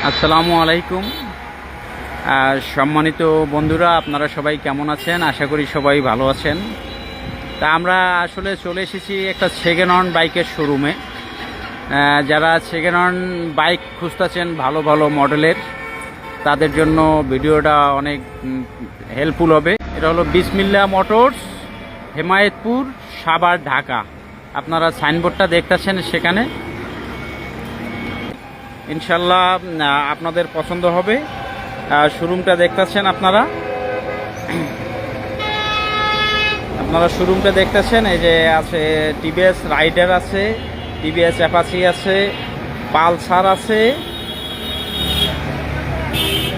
আসসালামু আলাইকুম। সম্মানিত বন্ধুরা, আপনারা সবাই কেমন আছেন? আশা করি সবাই ভালো আছেন। তা আমরা আসলে চলে এসেছি একটা সেকেন্ড হ্যান্ড বাইকের শোরুমে। যারা সেকেন্ড হ্যান্ড বাইক খুঁজতেছেন ভালো ভালো মডেলের, তাদের জন্য ভিডিওটা অনেক হেল্পফুল হবে। এটা হলো বিসমিল্লাহ মোটরস, হেমায়েতপুর, সাভার, ঢাকা। আপনারা সাইনবোর্ডটা দেখতেছেন, সেখানে ইনশাল্লাহ আপনাদের পছন্দ হবে। শোরুমটা দেখতেছেন, আপনারা শোরুমটা দেখতেছেন। এই যে আছে টিভিএস রাইডার আছে, টিভিএস অ্যাপাচি আছে, পালসার আছে,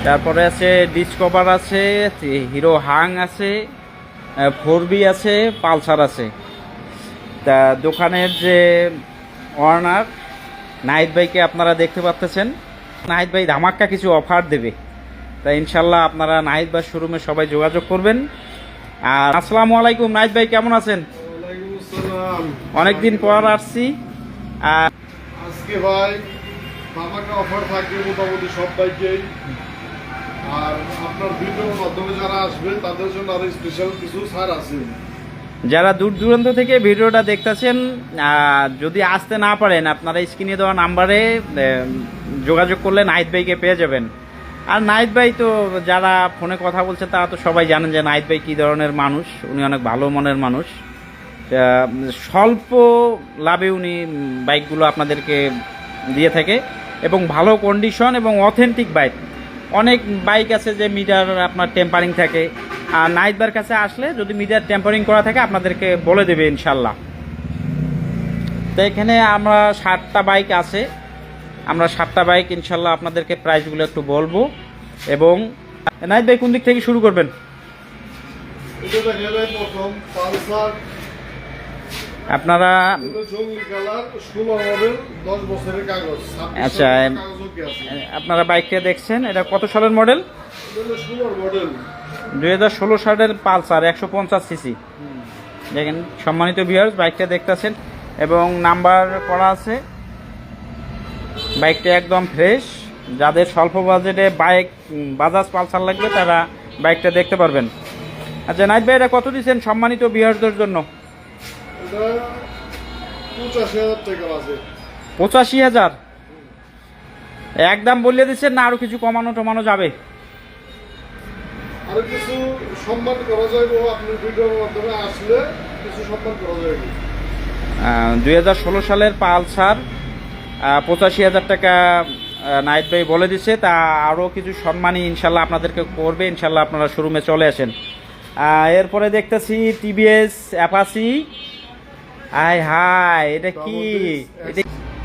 তারপরে আছে ডিসকভার আছে, হিরো হাং আছে, 4B আছে, পালসার আছে। তা দোকানের যে ওনার নাহিদ ভাইকে আপনারা দেখতে পাচ্ছেন। নাহিদ ভাই ধামাক্কা কিছু অফার দেবে, তা ইনশাল্লাহ আপনারা নাহিদ ভাই শোরুমে সবাই যোগাযোগ করবেন। আর আসসালামু আলাইকুম, নাহিদ ভাই কেমন আছেন? অনেকদিন পর আসছি। আর আজকে ভাই ধামাকা অফার থাকবে মোটামুটি সব বাইকেই। আর আপনার ভিডিওর মাধ্যমে যারা আসবে তাদের জন্য আরো স্পেশাল কিছু ছাড় আছে। যারা দূর দূরান্ত থেকে ভিডিওটা দেখতেছেন, যদি আসতে না পারেন, আপনারা স্ক্রিনে দেওয়া নাম্বারে যোগাযোগ করলে নাহিদ ভাইকে পেয়ে যাবেন। আর নাহিদ ভাই তো, যারা ফোনে কথা বলছে তারা তো সবাই জানেন যে নাহিদ ভাই কী ধরনের মানুষ। উনি অনেক ভালো মনের মানুষ। স্বল্প লাভে উনি বাইকগুলো আপনাদেরকে দিয়ে থাকে, এবং ভালো কন্ডিশন এবং অথেন্টিক বাইক। অনেক বাইক আছে যে মিটার আপনার টেম্পারিং থাকে, আর নাহিদ ভাইয়ের কাছে আসলে যদি মিটার টেম্পারিং করা থাকে আপনাদেরকে বলে দেবে ইনশাল্লাহ। তো এখানে আমরা 7টা বাইক আছে, আমরা 7টা বাইক ইনশাল্লাহ আপনাদেরকে প্রাইসগুলো একটু বলবো। এবং নাহিদ ভাই কোন দিক থেকে শুরু করবেন? আপনারা আচ্ছা, আপনারা বাইকটা দেখছেন, এটা কত সালের মডেল? 2016 সালের পালসার 150 সিসি। দেখেন সম্মানিত ভিউয়ার্স, বাইকটা দেখতেছেন এবং নাম্বার করা আছে। বাইকটা একদম ফ্রেশ। যাদের স্বল্প বাজেটে বাইক বাজাজ পালসার লাগবে তারা বাইকটা দেখতে পারবেন। আচ্ছা নাহিদ ভাই, এটা কত দিচ্ছেন সম্মানিত ভিউয়ার্সদের জন্য? 85,000 একদম বলে দিচ্ছেন না আরো কিছু কমানো টমানো যাবে? আরো কিছু সম্মান করা যাবে, আপনি ভিডিওর মাধ্যমে আসলে কিছু সম্মান করা যাবে। 2016 সালের পালসার 85,000 টাকা নাহিদ ভাই বলে দিচ্ছে। তা আরও কিছু সম্মানই ইনশাল্লাহ আপনাদেরকে করবে। ইনশাল্লাহ আপনারা শোরুমে চলে আসেন। এরপরে দেখতেছি টিভিএস অ্যাপাচি। আয় হাই, এটা কি? এটা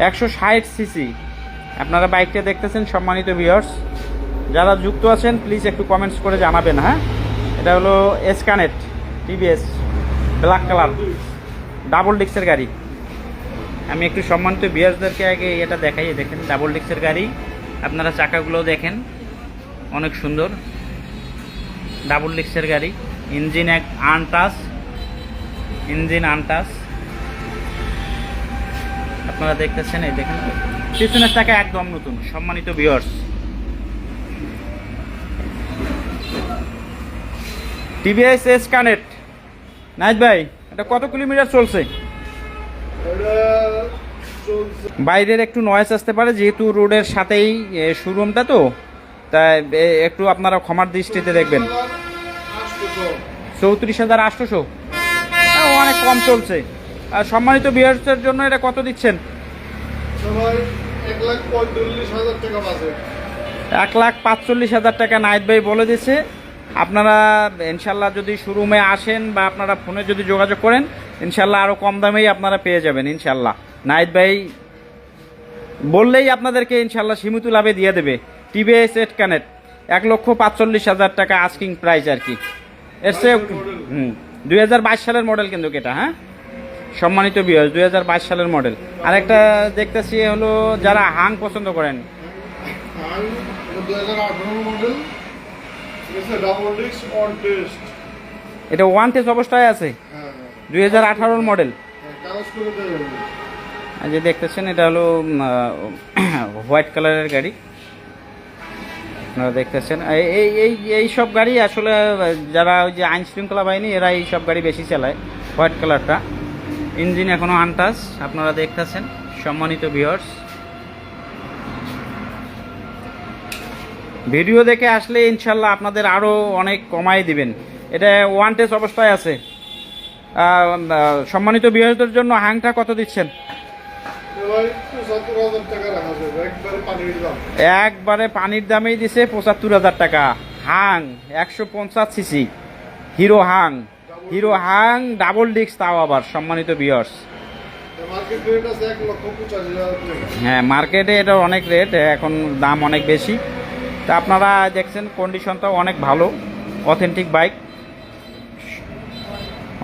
160 সিসি। আপনারা বাইকটা দেখতেছেন সম্মানিত ভিউয়ার্স, যারা যুক্ত আছেন প্লিজ একটু কমেন্টস করে জানাবেন। হ্যাঁ, এটা হলো এসকানেট টিভিএস, ব্ল্যাক কালার, ডাবল ডিক্সের গাড়ি। আমি একটু সম্মানিত ভিউয়ার্সদেরকে আগে এটা দেখাই। দেখেন ডাবল ডিক্সের গাড়ি, আপনারা চাকাগুলো দেখেন অনেক সুন্দর। ডাবল ডিক্সের গাড়ি, ইঞ্জিন আনটাচ, ইঞ্জিন আনটাচ। আপনারা দেখতেছেন, এই দেখেন পিছনের চাকা একদম নতুন। সম্মানিত ভিউয়ার্স, টিভিএস এসকানেট। নাহিদ ভাই, এটা কত কিলোমিটার চলছে? বাইরের একটু নয়েজ আসতে পারে, যেহেতু রোডের সাথেই শোরুমটা, তো তাই একটু আপনারা ক্ষমার দৃষ্টিতে দেখবেন। 34,800 অনেক কম চলছে। আর সম্মানিত ভিউয়ার্সের জন্য এটা কত দিচ্ছেন? 1,45,000 টাকা নাহিদ ভাই বলে দিচ্ছে। আপনারা ইনশাল্লাহ যদি শোরুমে আসেন বা আপনারা ফোনে যদি যোগাযোগ করেন, ইনশাল্লাহ আরও কম দামেই আপনারা পেয়ে যাবেন ইনশাল্লাহ। নাহিদ ভাই বললেই আপনাদেরকে ইনশাল্লাহ সীমিত লাভে দিয়ে দেবে। টিভিএস এসকানেট 1,45,000 টাকা আস্কিং প্রাইস আর কি। এর চেয়ে 2022 সালের মডেল কিন্তু এটা। হ্যাঁ সম্মানিত ভিউয়ার্স, 2022 সালের মডেল। আর একটা দেখতেছি হলো যারা হাং পছন্দ করেন, 2018 মডেল, এটা ওয়ান টেস্ট অবস্থায় আছে। 2018 মডেল। যে দেখতেছেন এটা হলো হোয়াইট কালারের গাড়ি। আপনারা দেখতেছেন এই এই এই এই সব গাড়ি আসলে যারা ওই যে আইন শৃঙ্খলা বাহিনী এরা এই সব গাড়ি বেশি চালায়। হোয়াইট কালারটা, ইঞ্জিন এখনো আনটাচ। আপনারা দেখতেছেন সম্মানিত ভিউয়ার্স, ভিডিও দেখে আসলে ইনশাল্লাহ আপনাদের আরও অনেক কমাই দিবেন। এটা ওয়ান টেস্ট অবস্থায় আছে। সম্মানিত ভিউয়ার্সদের জন্য হাংটা কত দিচ্ছেন? ভাই ৭৫,০০০ টাকা রাখা যাবে, একবারে পানির দাম। একবারে পানির দামেই দিছে ৭৫,০০০ টাকা। Hang 150 CC hero Hang, hero Hang double disc, তাও আবার সম্মানিত ভিউয়ার্স। মার্কেট রেট আছে ১,৮৫,০০০ টাকা। হ্যাঁ, মার্কেটে এটার অনেক রেট, এখন দাম অনেক বেশি। তা আপনারা দেখছেন কন্ডিশনটাও অনেক ভালো, অথেন্টিক বাইক,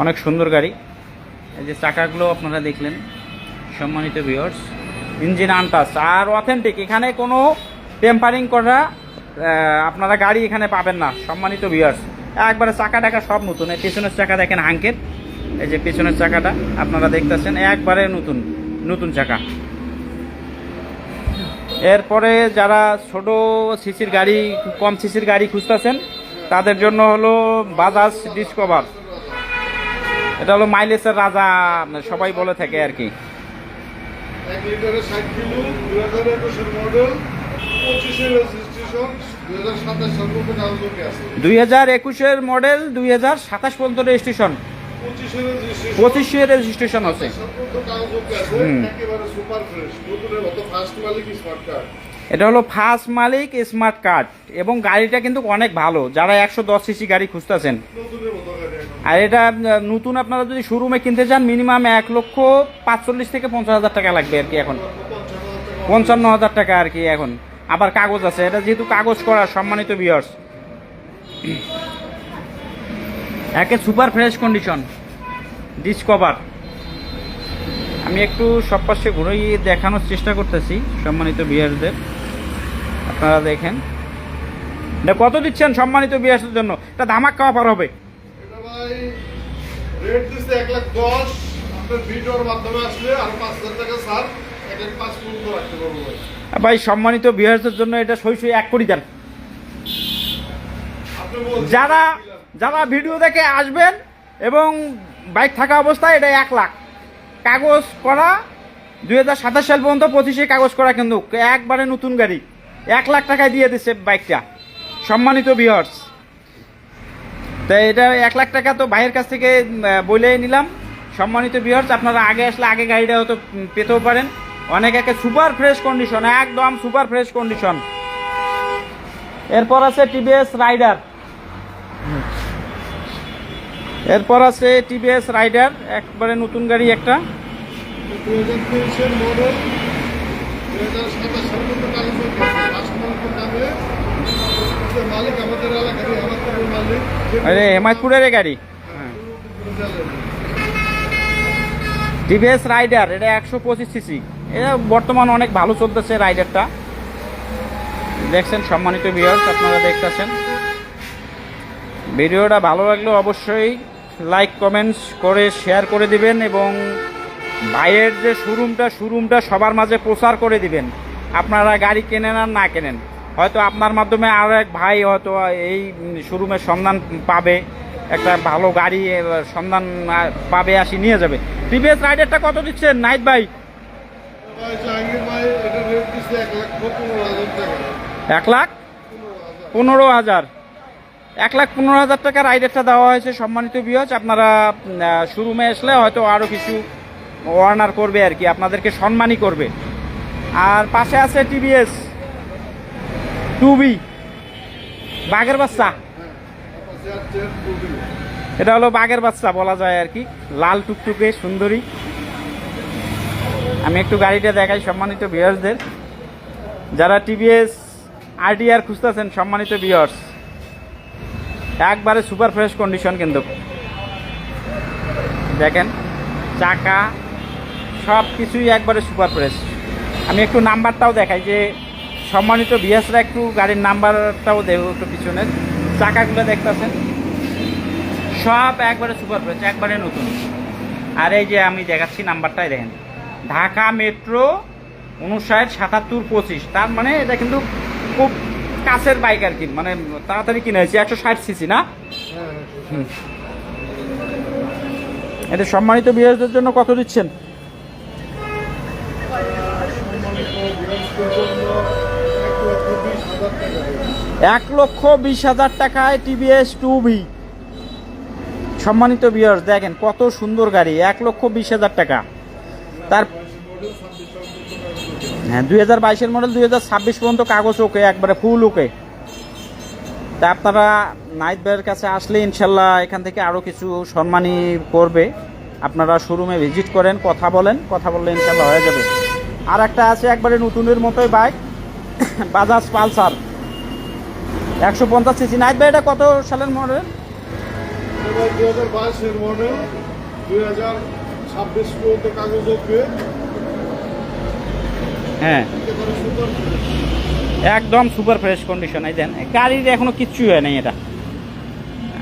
অনেক সুন্দর গাড়ি। এই যে চাকাগুলো আপনারা দেখলেন সম্মানিত ভিউয়ার্স, ইঞ্জিন আনটাচ আর অথেন্টিক, এখানে কোনো টেম্পারিং করা আপনারা গাড়ি এখানে পাবেন না সম্মানিত ভিউয়ার্স। একবারে চাকা টাকা সব নতুন। এই পেছনের চাকা দেখেন হাঙ্কের, এই যে পেছনের চাকাটা আপনারা দেখতেছেন একবারে নতুন নতুন চাকা। এরপরে যারা ছোট সিসির গাড়ি, কম সিসির গাড়ি খুঁজতেছেন তাদের জন্য হলো বাজাজ ডিসকভার। এটা হলো মাইলেজের রাজা সবাই বলে থাকে আর কি। ১ লিটারে ৬০ কিলো, ২০২১ মডেল, 25 রেজিস্ট্রেশন, ২০২৭ সাল পর্যন্ত কাগজপত্র আছে। 2021 মডেল, 2027 পর্যন্ত রেজিস্ট্রেশন, 25 রেজিস্ট্রেশন আছে। একেবারে সুপার ফ্রেশ, নতুনের মতো ফার্স্ট মালিক স্মার্ট কার্ড। এটা হলো ফার্স্ট মালিক স্মার্ট কার্ড এবং গাড়িটা কিন্তু অনেক ভালো যারা 110 সিসি গাড়ি খুঁজতেছেন। নতুনের মতো গাড়ি এখন। আর এটা নতুন আপনারা যদি শোরুমে কিনতে চান মিনিমাম 1,45,000 থেকে 50,000 টাকা লাগবে আর কি এখন, 55,000 টাকা আর কি এখন। আবার কাগজ আছে, এটা যেহেতু কাগজ করা সম্মানিত ভিউয়ার্স, একে সুপার ফ্রেশ কন্ডিশন ডিসকভার। আমি একটু সব পাশে ঘুরে দেখানোর চেষ্টা করতেছি সম্মানিত ভিউয়ার্সদের, আপনারা দেখেন। এটা কত দিচ্ছেন সম্মানিত ভিউয়ার্সদের জন্য? এটা ধামাকা অফার হবে। এটা ভাই রেট দিচ্ছে ১,১০,০০০। আপনার ভিডিওর মাধ্যমে আসলে আর ৫,০০০ টাকা ছাড়, ১,৫০০ পর্যন্ত রাখতে পারবো ভাই। ভাই সম্মানিত ভিউয়ার্সদের জন্য এটা সই ১ কোটি দেন। আপনি বলছেন যারা যারা ভিডিও দেখে আসবেন এবং বাইক থাকা অবস্থায় এটা ১ লাখ কাগজ করা, 2027 সাল পর্যন্ত 25-এ কাগজ করা, কিন্তু একবারে নতুন গাড়ি 1 লাখ টাকায় দিয়ে দিচ্ছে বাইকটা সম্মানিত ভিউয়ার্স। তাই এটা 1 লাখ টাকা তো ভাইয়ের কাছ থেকে বলে নিলাম সম্মানিত ভিউয়ার্স। আপনারা আগে আসলে আগে গাড়িটা হয়তো পেতেও পারেন। অনেক একে সুপার ফ্রেশ কন্ডিশন, একদম সুপার ফ্রেশ কন্ডিশন। এরপর আছে টিভিএস রাইডার, এরপর আছে টিভিএস রাইডার, একবারে নতুন গাড়ি একটা। ২০২৩ মডেল, ২০২৭ সাল পর্যন্ত কাগজপত্র আছে। ফার্স্ট মালিকের নামে মালিক আমাদের এলাকারই, আমাদের মালিক। আরে হেমায়তপুরের গাড়ি টিভিএস রাইডার, এটা 125 সিসি। এটা বর্তমান অনেক ভালো চলতেছে রাইডারটা, দেখছেন সম্মানিত ভিউয়ার্স আপনারা দেখতেছেন। ভিডিওটা ভালো লাগলে অবশ্যই লাইক কমেন্টস করে শেয়ার করে দিবেন এবং ভাইয়ের যে শোরুমটা সবার মাঝে প্রচার করে দিবেন। আপনারা গাড়ি কেনেন আর না কেনেন, হয়তো আপনার মাধ্যমে আরও এক ভাই হয়তো এই শোরুমের সন্ধান পাবে, একটা ভালো গাড়ি সন্ধান পাবে, আসি নিয়ে যাবে। টিভিএস রাইডারটা কত দিচ্ছেন নাহিদ ভাই? ভাই জাহাঙ্গীর ভাই, এটা রেট দিচ্ছে ১,১৫,০০০ টাকা। 1,15,000, 1,15,000 টাকা রাইডারটা দেওয়া হয়েছে সম্মানিত ভিউয়ার্স। আপনারা শোরুমে আসলে হয়তো আরও কিছু অনার করবে আর কি, আপনাদেরকে সম্মানই করবে। আর পাশে আছে টিভিএস 2B বাঘের বাচ্চা, এটা হলো বাঘের বাচ্চা বলা যায় আর কি, লাল টুকটুকে সুন্দরী। আমি একটু গাড়িটা দেখাই সম্মানিত ভিউয়ার্সদের, যারা টিভিএস RTR খুঁজতেছেন সম্মানিত ভিউয়ার্স, একবারে সুপার ফ্রেশ কন্ডিশন। কিন্তু দেখেন চাকা সব কিছুই একবারে সুপার ফ্রেশ। আমি একটু নাম্বারটাও দেখাই যে সম্মানিত ভিউয়ার্সরা একটু গাড়ির নাম্বারটাও দেব একটু পিছনের। চাকাগুলো দেখতেছেন সব একবারে সুপার ফ্রেশ, একবারে নতুন। আর এই যে আমি দেখাচ্ছি নাম্বারটাই দেখেন, ঢাকা মেট্রো 59 77 25। তার মানে এটা কিন্তু খুব কাছের বাইক আর কি, মানে তাড়াতাড়ি কিনে হয়েছে, 160 সিসি না? হ্যাঁ, এটা সম্মানিত বিয়ারদের জন্য কত দিচ্ছেন? সম্মানিত 1,20,000 টাকায় টিভিএস 2V। সম্মানিত বিয়ার্স দেখেন কত সুন্দর গাড়ি, 1,20,000 টাকা। তার হ্যাঁ 2022-এর মডেল, 2026 পর্যন্ত কাগজ ওকে, একবারে ফুল ওকে। তা আপনারা নাহিদ ভাইয়ের কাছে আসলে ইনশাল্লাহ এখান থেকে আরও কিছু সম্মানী করবে। আপনারা শোরুমে ভিজিট করেন, কথা বলেন, কথা বললে ইনশাল্লাহ হয়ে যাবে। আর একটা আছে একবারে নতুনের মতোই bike, Bajaj Pulsar 150 CC. Nahid ভাই এটা কত সালের মডেল? 2022-এর মডেল, 2026 পর্যন্ত কাগজ ওকে। হ্যাঁ একদম সুপার ফ্রেশ কন্ডিশন। এই দেন গাড়ির এখনো কিচ্ছুই হয় নাই। এটা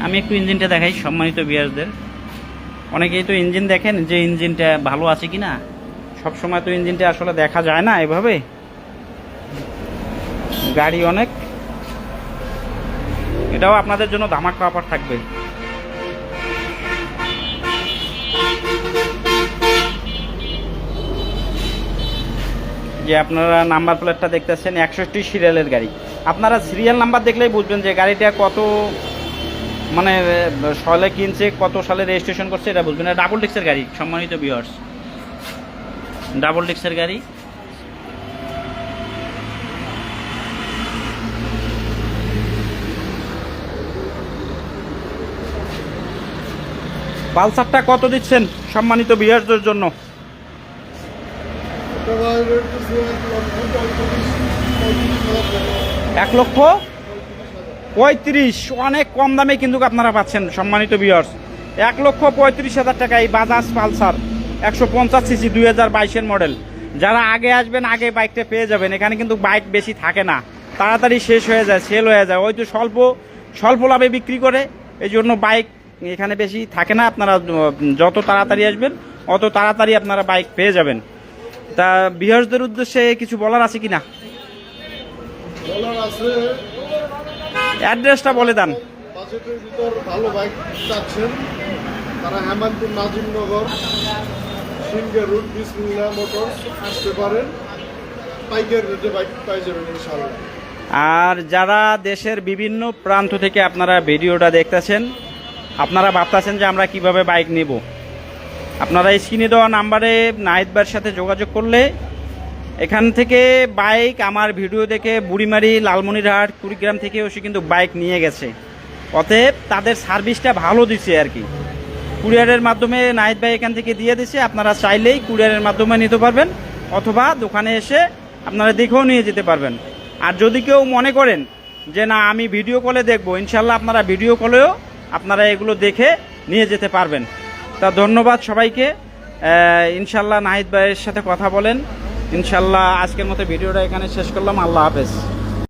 আমি একটু ইঞ্জিনটা দেখাই সম্মানিত বিয়ারদের। অনেকেই তো ইঞ্জিন দেখেন যে ইঞ্জিনটা ভালো আছে কিনা, সবসময় তো ইঞ্জিনটা আসলে দেখা যায় না এভাবে। গাড়ি অনেক, এটাও আপনাদের জন্য ধামাকা অফার থাকবে। যে আপনারা নাম্বার প্লেটটা দেখতেছেন 61 সিরিয়ালের গাড়ি। আপনারা সিরিয়াল নাম্বার দেখলেই বুঝবেন যে গাড়িটা কত মানে সালে কিনছে, কত সালে রেজিস্ট্রেশন করছে, এটা বুঝবেন। এটা ডাবল ডিক্সের গাড়ি সম্মানিত ভিউয়ার্স, ডাবল ডিক্সের গাড়ি। পালসারটা কত দিচ্ছেন সম্মানিত ভিউয়ার্সদের জন্য? 1,35,000, অনেক কম দামে কিন্তু আপনারা পাচ্ছেন সম্মানিত ভিউয়ার্স। 1,35,000 টাকা এই বাজাজ পালসার 150 সিসি 2022-এর মডেল। যারা আগে আসবেন আগে বাইকটা পেয়ে যাবেন। এখানে কিন্তু বাইক বেশি থাকে না, তাড়াতাড়ি শেষ হয়ে যায়, সেল হয়ে যায়। ওই তো স্বল্প লাভে বিক্রি করে, এই জন্য বাইক এখানে বেশি থাকে না। আপনারা যত তাড়াতাড়ি আসবেন অত তাড়াতাড়ি আপনারা বাইক পেয়ে যাবেন। তা ভিউয়ার্সদের উদ্দেশ্যে কিছু বলার আছে কিনা? বলার আছে, অ্যাড্রেসটা বলে দেন। বাজেটের ভিতর ভালো বাইক চাচ্ছেন তারা হেমায়তপুর নাজিমনগর সিংহে রোড বিসমিল্লাহ মোটরস আসতে পারেন, পাইকারি রেটে বাইক পাই যাবেন ইনশাআল্লাহ। আর যারা দেশের বিভিন্ন প্রান্ত থেকে আপনারা ভিডিওটা দেখতেছেন, আপনারা ভাবতেছেন যে আমরা কিভাবে বাইক নেব, আপনারা স্ক্রিনে দেওয়া নাম্বারে নাহিদ ভাইয়ের সাথে যোগাযোগ করলে এখান থেকে বাইক আমার ভিডিও দেখে বুড়িমারি, লালমনিরহাট, কুড়িগ্রাম থেকে এসে কিন্তু বাইক নিয়ে গেছে। অতএব তাদের সার্ভিসটা ভালো দিচ্ছে আর কি। কুরিয়ারের মাধ্যমে নাহিদ ভাই এখান থেকে দিয়ে দিচ্ছে, আপনারা চাইলেই কুরিয়ারের মাধ্যমে নিতে পারবেন, অথবা দোকানে এসে আপনারা দেখেও নিয়ে যেতে পারবেন। আর যদি কেউ মনে করেন যে না আমি ভিডিও কলে দেখবো, ইনশাল্লাহ আপনারা ভিডিও কলেও আপনারা এগুলো দেখে নিয়ে যেতে পারবেন। তা ধন্যবাদ সবাইকে। ইনশাল্লাহ নাহিদ ভাইয়ের সাথে কথা বলেন। ইনশাল্লাহ আজকের মতো ভিডিওটা এখানে শেষ করলাম। আল্লাহ হাফেজ।